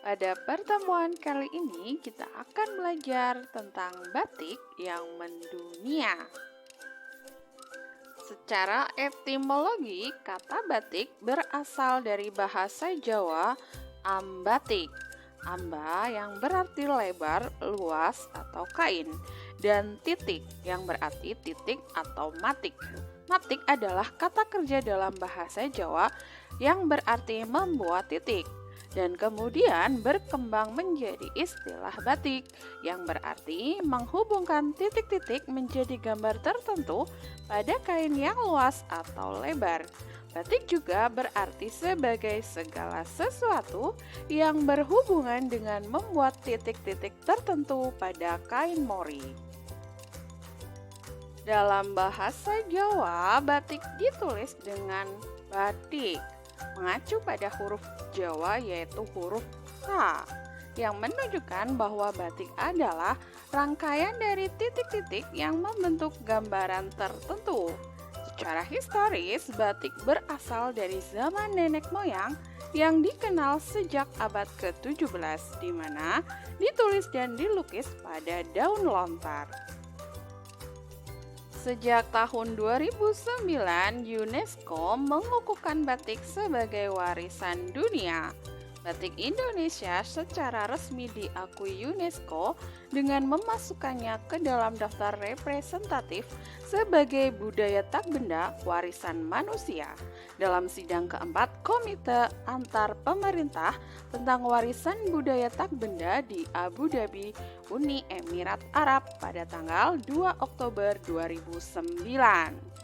Pada pertemuan kali ini, kita akan belajar tentang batik yang mendunia. Secara etimologi, kata batik berasal dari bahasa Jawa ambatik. Amba yang berarti lebar, luas, atau kain, dan titik yang berarti titik atau matik. Matik adalah kata kerja dalam bahasa Jawa yang berarti membuat titik dan kemudian berkembang menjadi istilah batik yang berarti menghubungkan titik-titik menjadi gambar tertentu pada kain yang luas atau lebar. Batik juga berarti sebagai segala sesuatu yang berhubungan dengan membuat titik-titik tertentu pada kain mori. Dalam bahasa Jawa, batik ditulis dengan batik, mengacu pada huruf Jawa yaitu huruf K, yang menunjukkan bahwa batik adalah rangkaian dari titik-titik yang membentuk gambaran tertentu. Secara historis, batik berasal dari zaman nenek moyang yang dikenal sejak abad ke-17, di mana ditulis dan dilukis pada daun lontar. Sejak tahun 2009, UNESCO mengukuhkan batik sebagai warisan dunia. Batik Indonesia secara resmi diakui UNESCO dengan memasukkannya ke dalam daftar representatif sebagai budaya tak benda warisan manusia dalam sidang keempat Komite Antar Pemerintah tentang Warisan Budaya Tak Benda di Abu Dhabi, Uni Emirat Arab pada tanggal 2 Oktober 2009.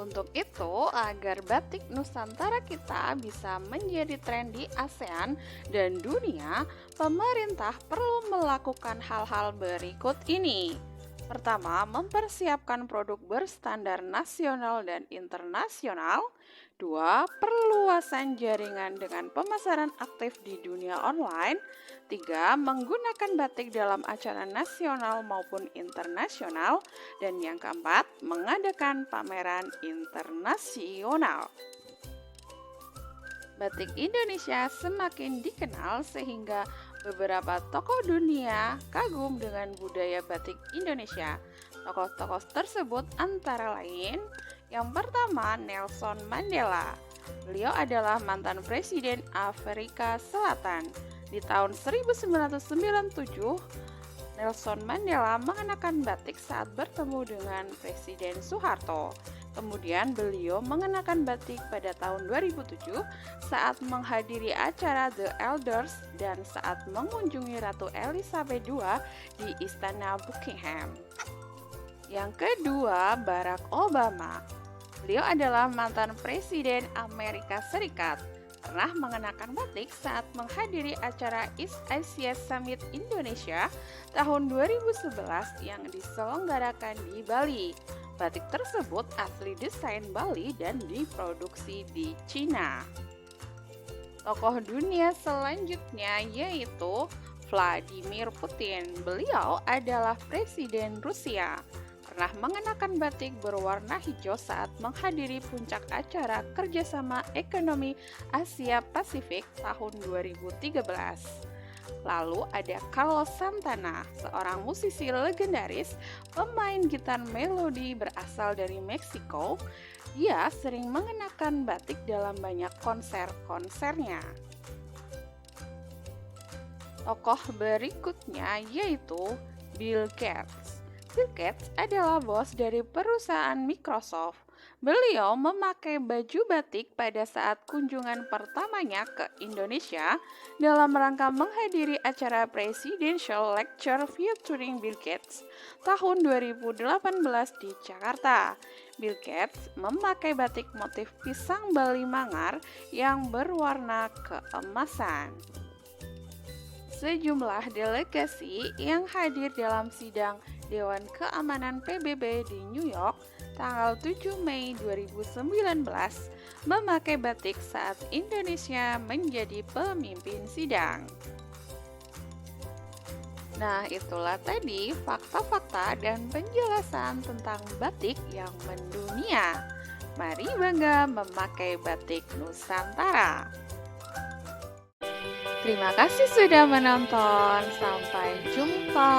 Untuk itu, agar batik Nusantara kita bisa menjadi tren di ASEAN dan dunia, pemerintah perlu melakukan hal-hal berikut ini. Pertama, mempersiapkan produk berstandar nasional dan internasional. Dua, perluasan jaringan dengan pemasaran aktif di dunia online. Tiga, menggunakan batik dalam acara nasional maupun internasional. Dan yang keempat, mengadakan pameran internasional. Batik Indonesia semakin dikenal sehingga beberapa tokoh dunia kagum dengan budaya batik Indonesia. Tokoh-tokoh tersebut antara lain yang pertama Nelson Mandela. Beliau adalah mantan presiden Afrika Selatan. Di tahun 1997, Nelson Mandela mengenakan batik saat bertemu dengan Presiden Soeharto. Kemudian beliau mengenakan batik pada tahun 2007 saat menghadiri acara The Elders dan saat mengunjungi Ratu Elizabeth II di Istana Buckingham. Yang kedua, Barack Obama. Beliau adalah mantan Presiden Amerika Serikat. Pernah mengenakan batik saat menghadiri acara East Asia Summit Indonesia tahun 2011 yang diselenggarakan di Bali. Batik tersebut asli desain Bali dan diproduksi di Cina. Tokoh dunia selanjutnya yaitu Vladimir Putin. Beliau adalah presiden Rusia. Pernah mengenakan batik berwarna hijau saat menghadiri puncak acara kerjasama ekonomi Asia Pasifik tahun 2013. Lalu ada Carlos Santana, seorang musisi legendaris, pemain gitar melodi berasal dari Meksiko. Dia sering mengenakan batik dalam banyak konser-konsernya. Tokoh berikutnya yaitu Bill Gates. Bill Gates adalah bos dari perusahaan Microsoft. Beliau memakai baju batik pada saat kunjungan pertamanya ke Indonesia dalam rangka menghadiri acara Presidential Lecture featuring Bill Gates tahun 2018 di Jakarta. Bill Gates memakai batik motif pisang Bali Manggar yang berwarna keemasan. Sejumlah delegasi yang hadir dalam sidang Dewan Keamanan PBB di New York tanggal 7 Mei 2019 memakai batik saat Indonesia menjadi pemimpin sidang. Nah, itulah tadi fakta-fakta dan penjelasan tentang batik yang mendunia. Mari bangga memakai batik Nusantara. Terima kasih sudah menonton. Sampai jumpa.